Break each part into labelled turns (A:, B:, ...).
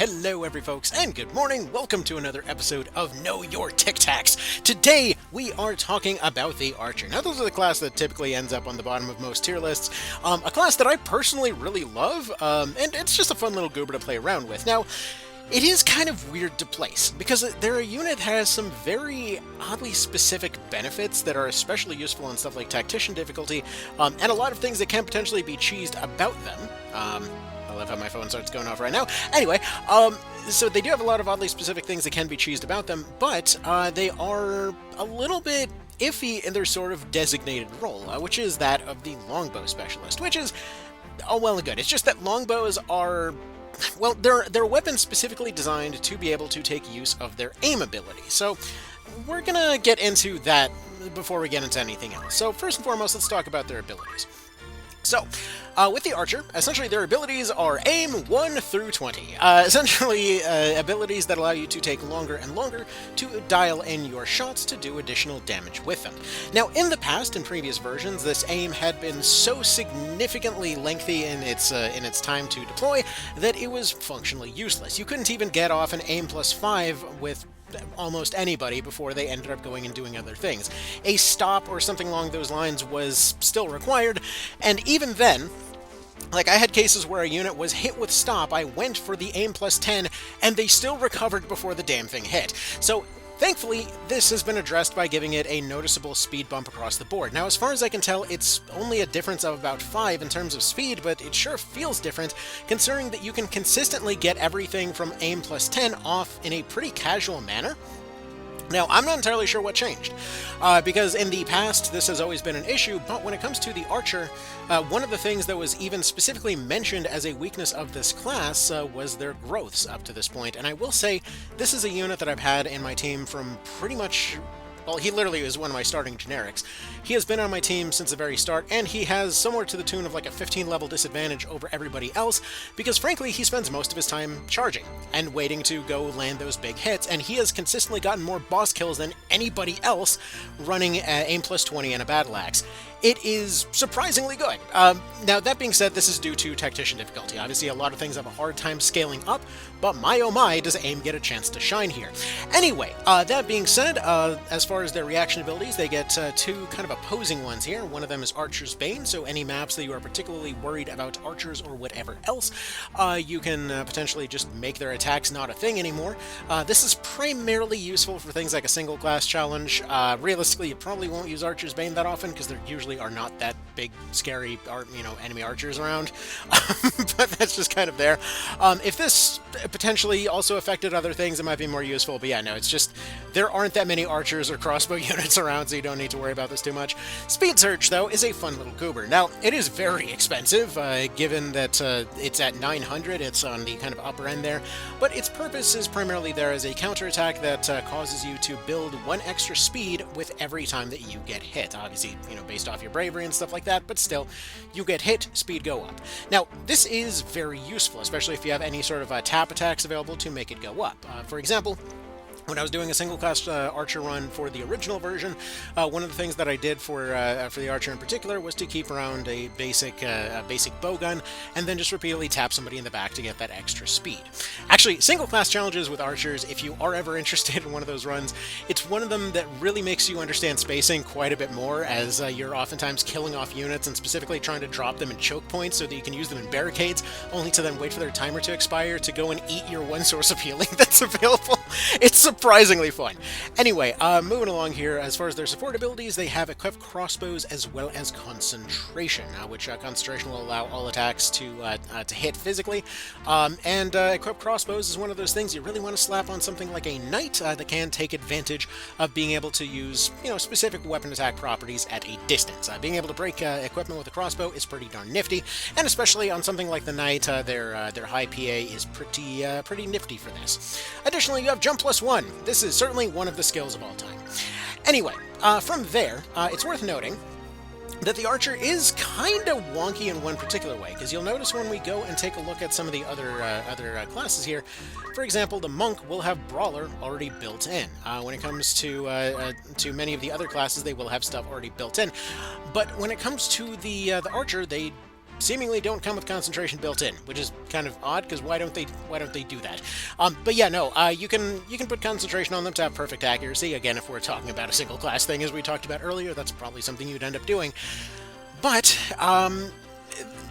A: hello every folks, and good morning. Welcome to another episode of Know Your Tic Tacs. Today, we are talking about the Archer. Now, this is a class that typically ends up on the bottom of most tier lists. A class that I personally really love, and it's just a fun little goober to play around with. Now, it is kind of weird to place, because they're a unit that has some very oddly specific benefits that are especially useful in stuff like Tactician difficulty, and a lot of things that can potentially be cheesed about them. I love how my phone starts going off right now. Anyway, so they do have a lot of oddly specific things that can be cheesed about them, but they are a little bit iffy in their sort of designated role, which is that of the longbow specialist, which is all well and good. It's just that longbows are... well, they're weapons specifically designed to be able to take use of their aim ability. So we're gonna get into that before we get into anything else. So first and foremost, let's talk about their abilities. So, with the Archer, essentially their abilities are aim 1 through 20. Essentially, abilities that allow you to take longer and longer to dial in your shots to do additional damage with them. Now, in the past, in previous versions, this aim had been so significantly lengthy in its time to deploy that it was functionally useless. You couldn't even get off an aim +5 with almost anybody before they ended up going and doing other things. A stop or something along those lines was still required, and even then, like, I had cases where a unit was hit with stop, I went for the aim +10, and they still recovered before the damn thing hit. So, thankfully, this has been addressed by giving it a noticeable speed bump across the board. Now, as far as I can tell, it's only a difference of about 5 in terms of speed, but it sure feels different, considering that you can consistently get everything from aim +10 off in a pretty casual manner. Now, I'm not entirely sure what changed, because in the past this has always been an issue, but when it comes to the Archer, one of the things that was even specifically mentioned as a weakness of this class was their growths up to this point, and I will say this is a unit that I've had in my team from pretty much... well, he literally is one of my starting generics. He has been on my team since the very start, and he has somewhere to the tune of like a 15-level disadvantage over everybody else, because frankly, he spends most of his time charging and waiting to go land those big hits, and he has consistently gotten more boss kills than anybody else running aim +20 and a battle axe. It is surprisingly good. Now, that being said, this is due to Tactician difficulty. Obviously, a lot of things have a hard time scaling up, but my oh my, does aim get a chance to shine here. Anyway, that being said, as far as their reaction abilities, they get two kind of opposing ones here. One of them is Archer's Bane, so any maps that you are particularly worried about archers or whatever else, you can potentially just make their attacks not a thing anymore. This is primarily useful for things like a single class challenge. Realistically, you probably won't use Archer's Bane that often, because there usually are not that big, scary, enemy archers around, but that's just kind of there. If this potentially also affected other things, it might be more useful, but yeah, no, it's just, there aren't that many archers or crossbow units around, so you don't need to worry about this too much. Speed Surge, though, is a fun little goober. Now, it is very expensive, given that it's at 900, it's on the kind of upper end there, but its purpose is primarily there as a counterattack that causes you to build 1 extra speed with every time that you get hit. Obviously, based off your bravery and stuff like that, but still, you get hit, speed go up. Now, this is very useful, especially if you have any sort of tap attacks available to make it go up. For example, when I was doing a single-class Archer run for the original version, one of the things that I did for the Archer in particular was to keep around a basic bowgun, and then just repeatedly tap somebody in the back to get that extra speed. Actually, single-class challenges with Archers, if you are ever interested in one of those runs, it's one of them that really makes you understand spacing quite a bit more, as you're oftentimes killing off units and specifically trying to drop them in choke points so that you can use them in barricades, only to then wait for their timer to expire to go and eat your one source of healing that's available. It's surprisingly fun. Anyway, moving along here, as far as their support abilities, they have equipped crossbows as well as concentration, which concentration will allow all attacks to hit physically, and equipped crossbows is one of those things you really want to slap on something like a knight that can take advantage of being able to use, specific weapon attack properties at a distance. Being able to break equipment with a crossbow is pretty darn nifty, and especially on something like the knight, their high PA is pretty nifty for this. Additionally, you have Jump +1. This is certainly one of the skills of all time. Anyway, from there, it's worth noting that the Archer is kind of wonky in one particular way, because you'll notice when we go and take a look at some of the other classes here, for example, the Monk will have Brawler already built in. When it comes to many of the other classes, they will have stuff already built in. But when it comes to the Archer, they seemingly don't come with concentration built in, which is kind of odd because why don't they do that? But yeah, no, you can put concentration on them to have perfect accuracy. Again, if we're talking about a single class thing, as we talked about earlier, that's probably something you'd end up doing. But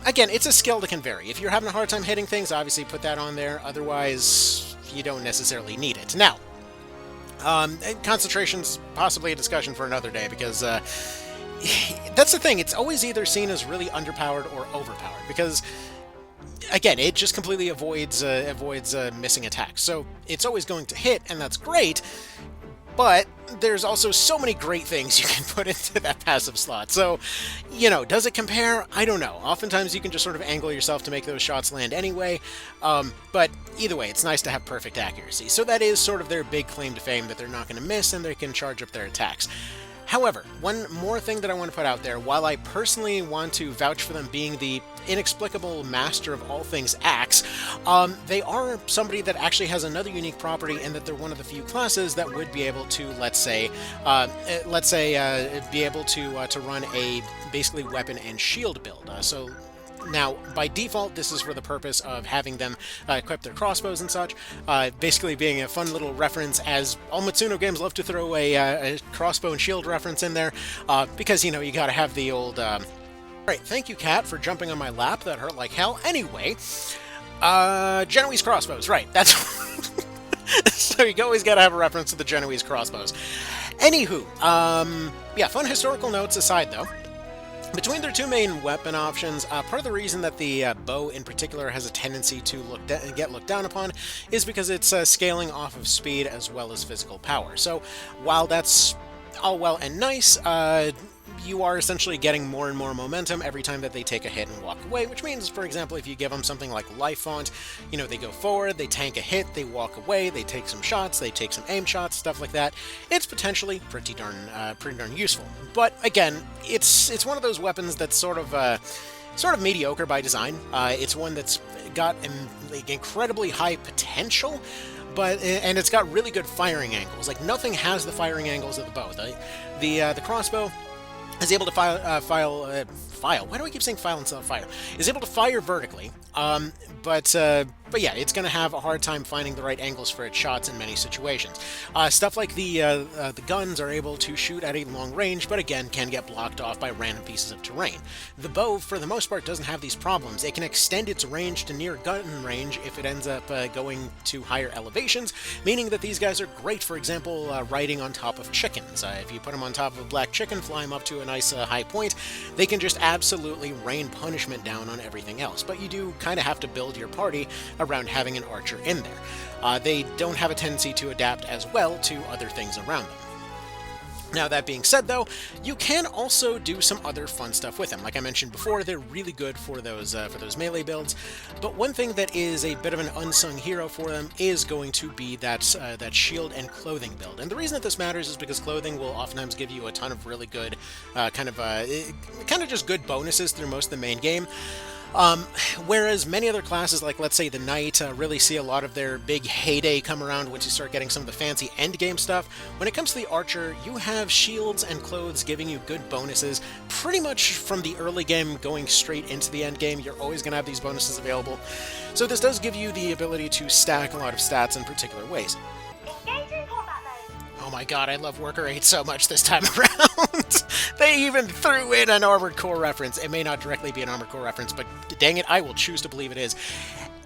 A: again, it's a skill that can vary. If you're having a hard time hitting things, obviously put that on there. Otherwise, you don't necessarily need it. Now, concentration's possibly a discussion for another day, because that's the thing. It's always either seen as really underpowered or overpowered, because again, it just completely avoids missing attacks. So it's always going to hit, and that's great. But there's also so many great things you can put into that passive slot. So, does it compare? I don't know. Oftentimes you can just sort of angle yourself to make those shots land anyway. But either way, it's nice to have perfect accuracy. So that is sort of their big claim to fame, that they're not going to miss and they can charge up their attacks. However, one more thing that I want to put out there, while I personally want to vouch for them being the inexplicable master of all things axe, they are somebody that actually has another unique property, in that they're one of the few classes that would be able to, let's say, be able to run a basically weapon and shield build. Now, by default, this is for the purpose of having them equip their crossbows and such, basically being a fun little reference, as all Matsuno games love to throw a crossbow and shield reference in there, because, you gotta have the old... Right, thank you, Cat, for jumping on my lap. That hurt like hell. Anyway, Genoese crossbows, right, that's... So you always gotta have a reference to the Genoese crossbows. Anywho, yeah, fun historical notes aside, though. Between their two main weapon options, part of the reason that the bow in particular has a tendency to get looked down upon is because it's scaling off of speed as well as physical power. So while that's all well and nice, you are essentially getting more and more momentum every time that they take a hit and walk away, which means, for example, if you give them something like Life Font, they go forward, they tank a hit, they walk away, they take some shots, they take some aim shots, stuff like that. It's potentially pretty darn useful. But again, it's one of those weapons that's sort of mediocre by design. It's one that's got incredibly high potential, and it's got really good firing angles. Like, nothing has the firing angles of the bow. The crossbow is able to file. Why do I keep saying file instead of fire? Is able to fire vertically, but yeah, it's going to have a hard time finding the right angles for its shots in many situations. Stuff like the guns are able to shoot at a long range, but again, can get blocked off by random pieces of terrain. The bow, for the most part, doesn't have these problems. It can extend its range to near gun range if it ends up going to higher elevations, meaning that these guys are great, for example, riding on top of chickens. If you put them on top of a black chicken, fly them up to a nice high point, they can just absolutely rain punishment down on everything else. But you do kind of have to build your party around having an archer in there. They don't have a tendency to adapt as well to other things around them. Now, that being said, though, you can also do some other fun stuff with them. Like I mentioned before, they're really good for those melee builds. But one thing that is a bit of an unsung hero for them is going to be that shield and clothing build. And the reason that this matters is because clothing will oftentimes give you a ton of really good, kind of just good bonuses through most of the main game. Whereas many other classes, like let's say the Knight, really see a lot of their big heyday come around once you start getting some of the fancy endgame stuff. When it comes to the Archer, you have shields and clothes giving you good bonuses pretty much from the early game going straight into the end game. You're always going to have these bonuses available. So this does give you the ability to stack a lot of stats in particular ways. Oh my god, I love Worker 8 so much this time around. They even threw in an Armored Core reference. It may not directly be an Armored Core reference, but dang it, I will choose to believe it is.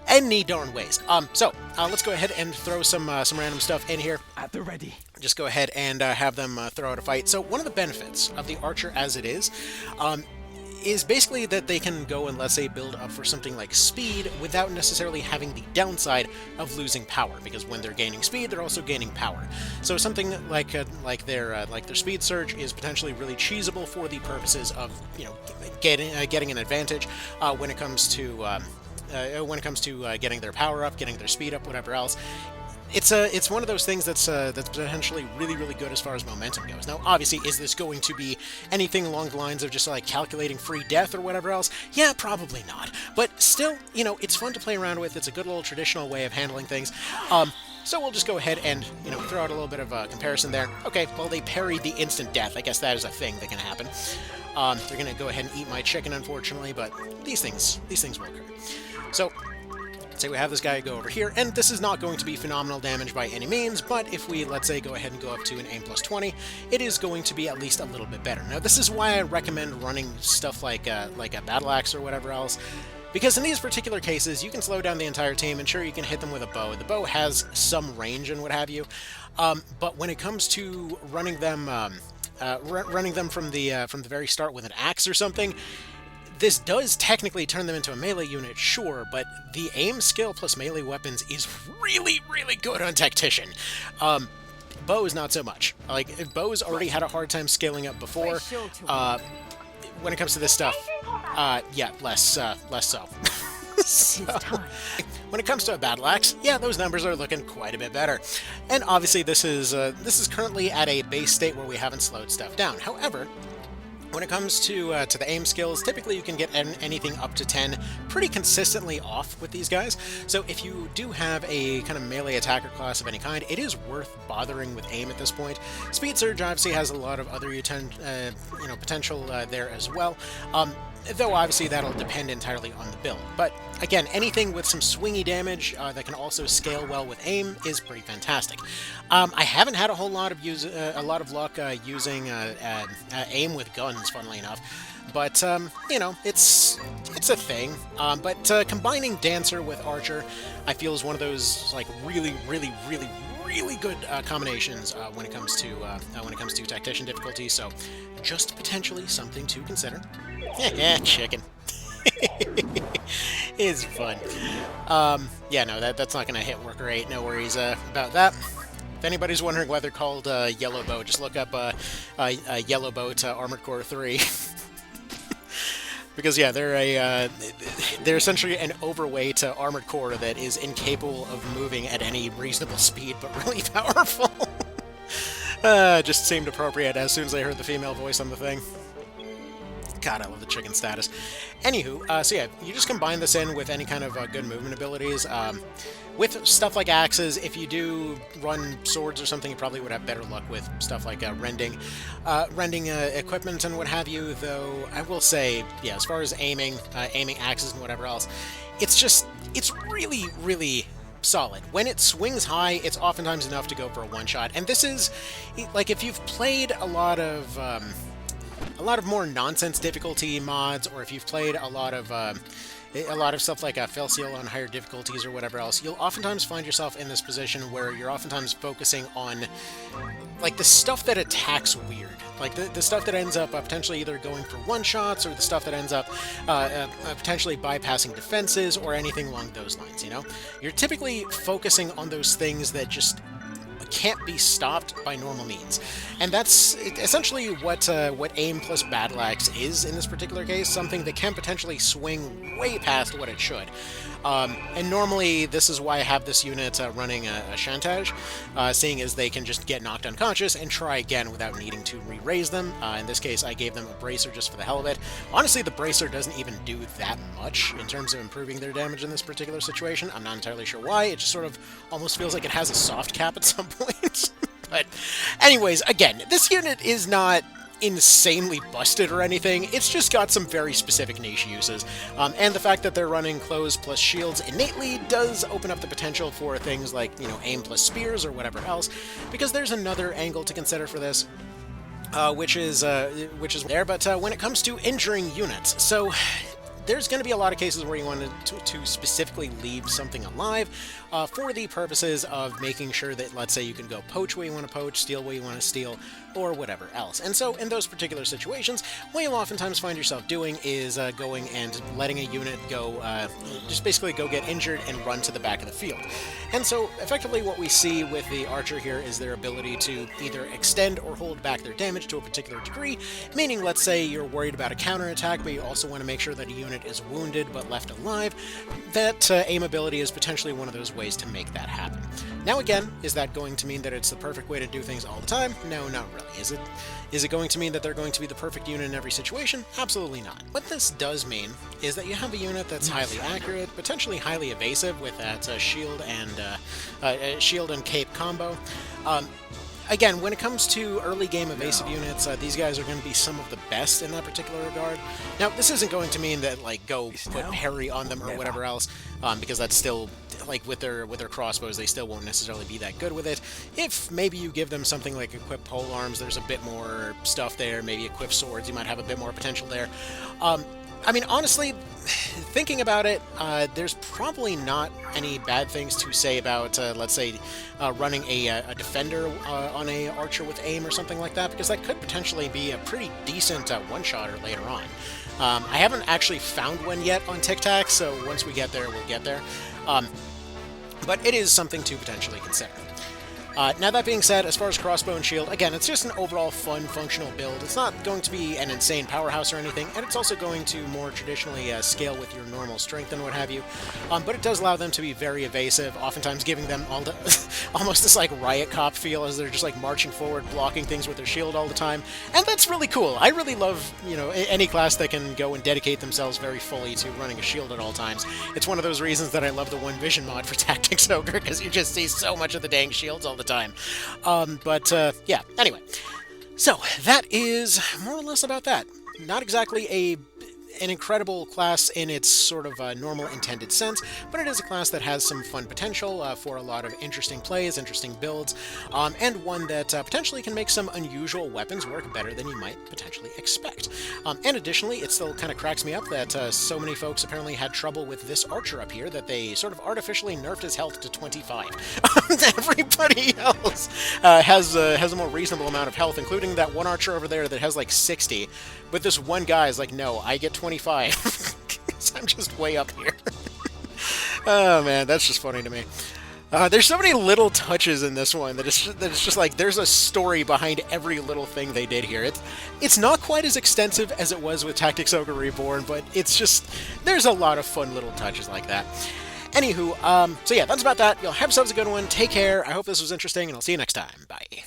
A: Any darn ways. So let's go ahead and throw some random stuff in here.
B: At the ready.
A: Just go ahead and have them throw out a fight. So one of the benefits of the Archer as it is basically that they can go and, let's say, build up for something like speed without necessarily having the downside of losing power, because when they're gaining speed, they're also gaining power. So something like their speed surge is potentially really cheesable for the purposes of getting an advantage when it comes to getting their power up, getting their speed up, whatever else. It's one of those things that's potentially really, really good as far as momentum goes. Now, obviously, is this going to be anything along the lines of just like calculating free death or whatever else? Yeah, probably not. But still, it's fun to play around with. It's a good little traditional way of handling things. So we'll just go ahead and, throw out a little bit of a comparison there. Okay, well, they parried the instant death. I guess that is a thing that can happen. They're going to go ahead and eat my chicken, unfortunately, but these things will occur. So, say we have this guy go over here, and this is not going to be phenomenal damage by any means, but if we, let's say, go ahead and go up to an aim plus 20, it is going to be at least a little bit better. Now, this is why I recommend running stuff like a battle axe or whatever else, because in these particular cases, you can slow down the entire team, and sure, you can hit them with a bow. The bow has some range and what have you, but when it comes to running them from the very start with an axe or something, this does technically turn them into a melee unit, sure, but the aim skill plus melee weapons is really, really good on Tactician. Bows, not so much. Like, Bows already had a hard time scaling up before. When it comes to this stuff, yeah, less so. So, when it comes to a battle axe, yeah, those numbers are looking quite a bit better. And obviously, this is currently at a base state where we haven't slowed stuff down. However, when it comes to the aim skills, typically you can get anything up to 10 pretty consistently off with these guys. So if you do have a kind of melee attacker class of any kind, it is worth bothering with aim at this point. Speed Surge obviously has a lot of other potential there as well. Though obviously that'll depend entirely on the build. But again, anything with some swingy damage that can also scale well with aim is pretty fantastic. I haven't had a whole lot of luck using aim with guns, funnily enough. But it's a thing. But combining Dancer with Archer, I feel is one of those like really good combinations when it comes to Tactician difficulty. So just potentially something to consider. Yeah, chicken. It's fun. Yeah, no, that's not going to hit worker 8. No worries about that. If anybody's wondering why they're called Yellow Bow, just look up Yellow Boat Armored Core 3. Because yeah, they're essentially an overweight armored core that is incapable of moving at any reasonable speed, but really powerful. Just seemed appropriate as soon as I heard the female voice on the thing. God, I love the chicken status. Anywho, so yeah, you just combine this in with any kind of good movement abilities. With stuff like axes, if you do run swords or something, you probably would have better luck with stuff like rending equipment and what have you, though I will say, yeah, as far as aiming axes and whatever else, it's really solid. When it swings high, it's oftentimes enough to go for a one-shot, and this is, like, if you've played a lot of more nonsense difficulty mods, or if you've played a lot of stuff like Fail Seal on higher difficulties or whatever else, you'll oftentimes find yourself in this position where you're oftentimes focusing on like the stuff that attacks weird, like the stuff that ends up potentially either going for one-shots, or the stuff that ends up potentially bypassing defenses, or anything along those lines, you know? You're typically focusing on those things that just can't be stopped by normal means. And that's essentially what aim plus battle axe is in this particular case, something that can potentially swing way past what it should. And normally this is why I have this unit running a Chantage, seeing as they can just get knocked unconscious and try again without needing to re-raise them. In this case, I gave them a Bracer just for the hell of it. Honestly, the Bracer doesn't even do that much in terms of improving their damage in this particular situation. I'm not entirely sure why. It just sort of almost feels like it has a soft cap at some point. But anyways, again, this unit is not insanely busted or anything. It's just got some very specific niche uses, and the fact that they're running clothes plus shields innately does open up the potential for things like, you know, aim plus spears or whatever else, because there's another angle to consider for this, which is there. But when it comes to injuring units, so there's going to be a lot of cases where you want to specifically leave something alive for the purposes of making sure that, let's say, you can go poach where you want to poach, steal where you want to steal, or whatever else. And so in those particular situations, what you'll oftentimes find yourself doing is going and letting a unit go, just basically go get injured and run to the back of the field. And so effectively what we see with the archer here is their ability to either extend or hold back their damage to a particular degree, meaning, let's say you're worried about a counterattack, but you also want to make sure that a unit is wounded but left alive. That aim ability is potentially one of those ways to make that happen. Now again, is that going to mean that it's the perfect way to do things all the time? No, not really. Is it going to mean that they're going to be the perfect unit in every situation? Absolutely not. What this does mean is that you have a unit that's highly accurate, potentially highly evasive with that shield and cape combo. again, when it comes to early game evasive units, these guys are going to be some of the best in that particular regard. Now, this isn't going to mean that, like, go put parry on them or whatever else, because that's still, like, with their crossbows, they still won't necessarily be that good with it. If maybe you give them something like equip pole arms, there's a bit more stuff there. Maybe equip swords, you might have a bit more potential there. I mean, honestly, thinking about it, there's probably not any bad things to say about, let's say, running a defender on a archer with aim or something like that, because that could potentially be a pretty decent one-shotter later on. I haven't actually found one yet on Tic Tac, so once we get there, we'll get there. But it is something to potentially consider. Now that being said, as far as crossbow and shield, again, it's just an overall fun, functional build. It's not going to be an insane powerhouse or anything, and it's also going to more traditionally scale with your normal strength and what have you. But it does allow them to be very evasive, oftentimes giving them almost this like riot cop feel as they're just like marching forward, blocking things with their shield all the time, and that's really cool. I really love, you know, any class that can go and dedicate themselves very fully to running a shield at all times. It's one of those reasons that I love the One Vision mod for Tactics Ogre, because you just see so much of the dang shields all the time. Yeah, anyway. So, that is more or less about that. Not exactly an incredible class in its sort of normal intended sense, but it is a class that has some fun potential for a lot of interesting plays, interesting builds, and one that potentially can make some unusual weapons work better than you might potentially expect. And additionally, it still kind of cracks me up that so many folks apparently had trouble with this archer up here that they sort of artificially nerfed his health to 25. Everybody else has a more reasonable amount of health, including that one archer over there that has like 60, but this one guy is like, no, I get 25. I'm just way up here. Oh man, that's just funny to me. There's so many little touches in this one that it's just like there's a story behind every little thing they did here. It's not quite as extensive as it was with Tactics Ogre Reborn, but it's just, there's a lot of fun little touches like that. Anywho, so yeah, that's about that. Y'all have yourselves a good one. Take care. I hope this was interesting, and I'll see you next time. Bye.